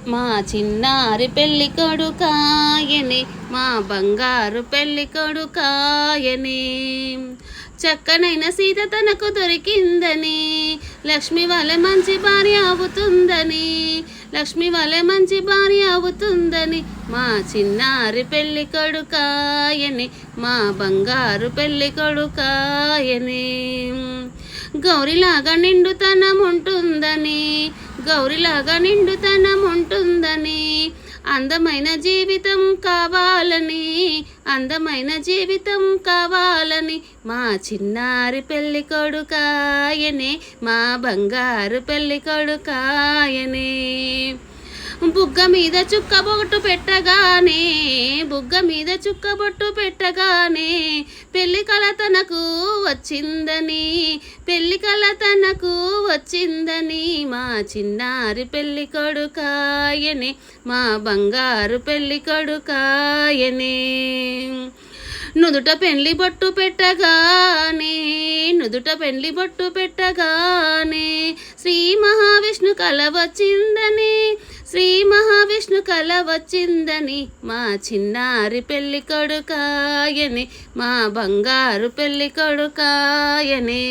మా చిన్నారి పెళ్ళి కొడుకాయనే, మా బంగారు పెళ్ళి కొడుకాయనే. చక్కనైన సీత తనకు దొరికిందని, లక్ష్మి వలె మంచి భార్య అవుతుందని, లక్ష్మి వలె మంచి భార్య అవుతుందని. మా చిన్నారి పెళ్ళి కొడుకాయనే, మా బంగారు పెళ్ళి కొడుకాయనే. గౌరిలాగా నిండుతనం ఉంటుందని, గౌరిలాగా నిండుతనం ఉంటుందని, అందమైన జీవితం కావాలని, అందమైన జీవితం కావాలని. మా చిన్నారి పెళ్ళి కొడుకాయనే, మా బంగారు పెళ్ళి కొడుకాయనే. బుగ్గ మీద చుక్కబొట్టు పెట్టగానే, బుగ్గ మీద చుక్కబొట్టు పెట్టగానే, పెళ్లి కల తనకు వచ్చిందని, పెళ్లి కల తనకు వచ్చిందని. మా చిన్నారి పెళ్ళి కొడుకాయనే, మా బంగారు పెళ్ళి కొడుకాయనే. నుదుట పెళ్లి బొట్టు పెట్టగానే, నుదుట పెళ్లి బొట్టు పెట్టగానే, శ్రీ మహావిష్ణు కల వచ్చిందని, శ్రీ మహావిష్ణు కల వచ్చిందని. మా చిన్నారి పెళ్ళి కొడుకాయనే, మా బంగారు పెళ్ళి కొడుకాయనే.